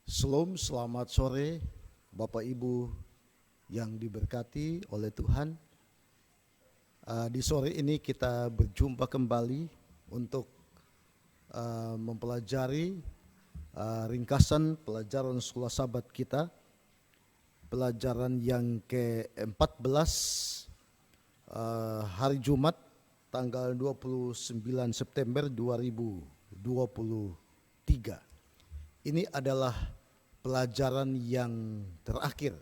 Shalom, selamat sore Bapak Ibu yang diberkati oleh Tuhan. Di sore ini kita berjumpa kembali untuk mempelajari ringkasan pelajaran sekolah sahabat kita. Pelajaran yang ke-14 hari Jumat tanggal 29 September 2023. Ini adalah pelajaran yang terakhir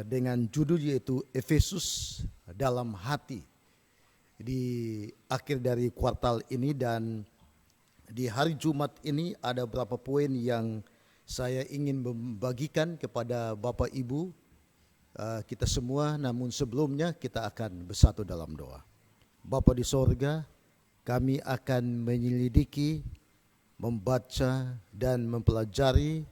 dengan judul yaitu Efesus dalam hati di akhir dari kuartal ini. Dan di hari Jumat ini ada beberapa poin yang saya ingin membagikan kepada Bapak Ibu kita semua. Namun sebelumnya kita akan bersatu dalam doa. Bapa di sorga, kami akan menyelidiki, membaca dan mempelajari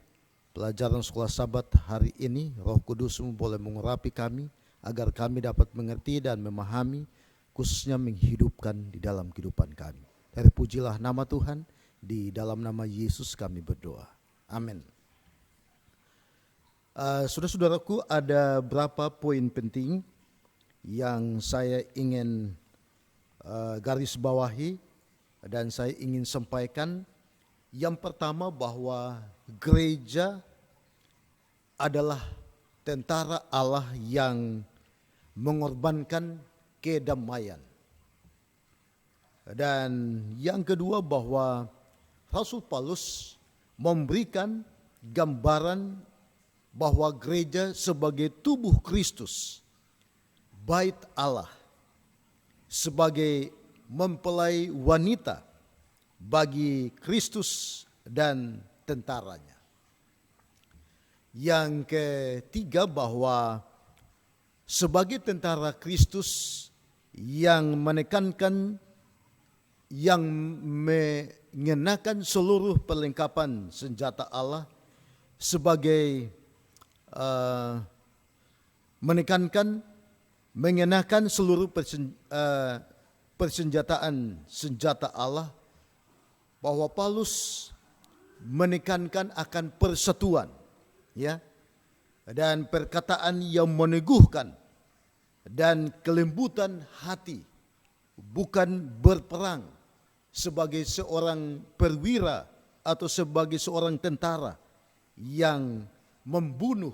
pelajaran sekolah sahabat hari ini. Roh Kudus-Mu boleh mengurapi kami agar kami dapat mengerti dan memahami, khususnya menghidupkan di dalam kehidupan kami. Terpujilah nama Tuhan, di dalam nama Yesus kami berdoa. Amin. Saudara-saudaraku, ada beberapa poin penting yang saya ingin garis bawahi dan saya ingin sampaikan. Yang pertama, bahwa gereja adalah tentara Allah yang mengorbankan kedamaian. Dan yang kedua, bahwa Rasul Paulus memberikan gambaran bahwa gereja sebagai tubuh Kristus, bait Allah, sebagai mempelai wanita bagi Kristus dan tentaranya. Yang ketiga, bahwa sebagai tentara Kristus yang menekankan, yang mengenakan seluruh perlengkapan senjata Allah, sebagai menekankan, mengenakan seluruh persenjataan senjata Allah, bahwa Paulus menekankan akan persatuan, ya, dan perkataan yang meneguhkan dan kelembutan hati, bukan berperang sebagai seorang perwira atau sebagai seorang tentara yang membunuh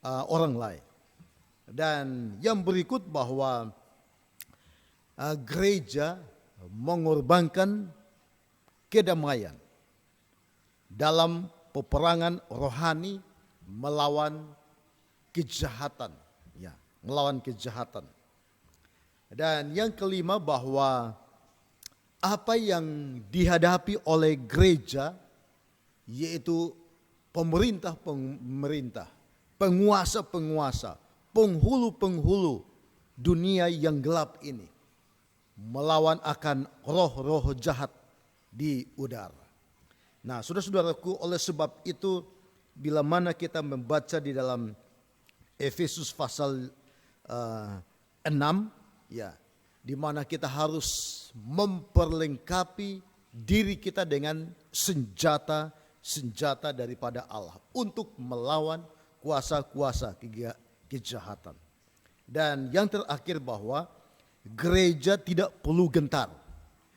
orang lain. Dan yang berikut, bahwa gereja mengorbankan kedamaian dalam peperangan rohani melawan kejahatan, ya, melawan kejahatan. Dan yang kelima, bahwa apa yang dihadapi oleh gereja, yaitu pemerintah-pemerintah, penguasa-penguasa, penghulu-penghulu dunia yang gelap ini, melawan akan roh-roh jahat di udara. Nah, saudara-saudaraku, oleh sebab itu, bila mana kita membaca di dalam Efesus pasal 6, ya, di mana kita harus memperlengkapi diri kita dengan senjata daripada Allah untuk melawan kuasa-kuasa kejahatan. Dan yang terakhir, bahwa gereja tidak perlu gentar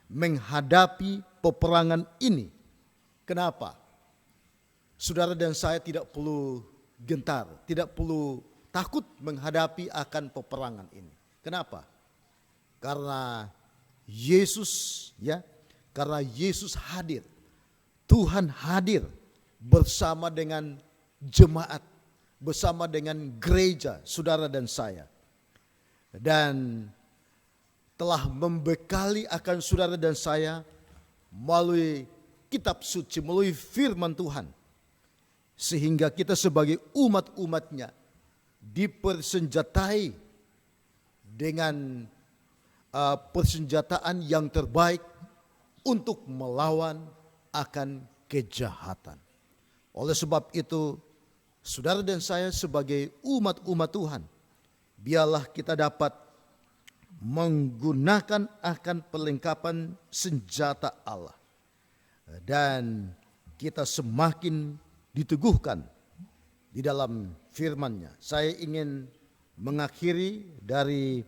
menghadapi peperangan ini. Kenapa? Saudara dan saya tidak perlu gentar, tidak perlu takut menghadapi akan peperangan ini. Kenapa? Karena Yesus, ya, karena Yesus hadir. Tuhan hadir bersama dengan jemaat, bersama dengan gereja, saudara dan saya. Dan telah membekali akan saudara dan saya melalui kitab suci, melalui firman Tuhan, sehingga kita sebagai umat-umatnya dipersenjatai dengan persenjataan yang terbaik untuk melawan akan kejahatan. Oleh sebab itu, saudara dan saya sebagai umat-umat Tuhan, biarlah kita dapat menggunakan akan perlengkapan senjata Allah. Dan kita semakin diteguhkan di dalam firman-Nya. Saya ingin mengakhiri dari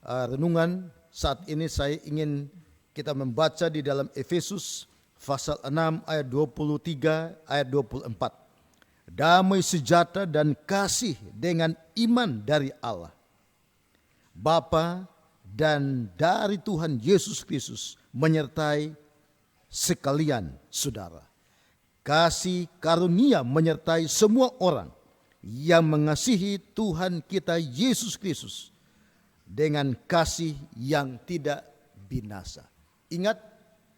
renungan saat ini. Saya ingin kita membaca di dalam Efesus pasal 6 ayat 23 ayat 24. Damai sejahtera dan kasih dengan iman dari Allah Bapa dan dari Tuhan Yesus Kristus menyertai sekalian saudara. Kasih karunia menyertai semua orang yang mengasihi Tuhan kita Yesus Kristus dengan kasih yang tidak binasa. Ingat,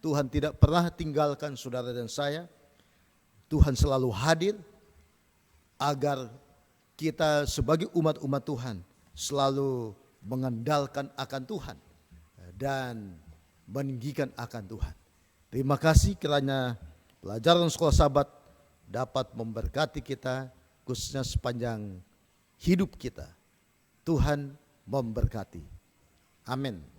Tuhan tidak pernah tinggalkan saudara dan saya. Tuhan selalu hadir agar kita sebagai umat-umat Tuhan selalu mengandalkan akan Tuhan dan meninggikan akan Tuhan. Terima kasih kiranya pelajaran Sekolah Sabat dapat memberkati kita khususnya sepanjang hidup kita. Tuhan memberkati. Amin.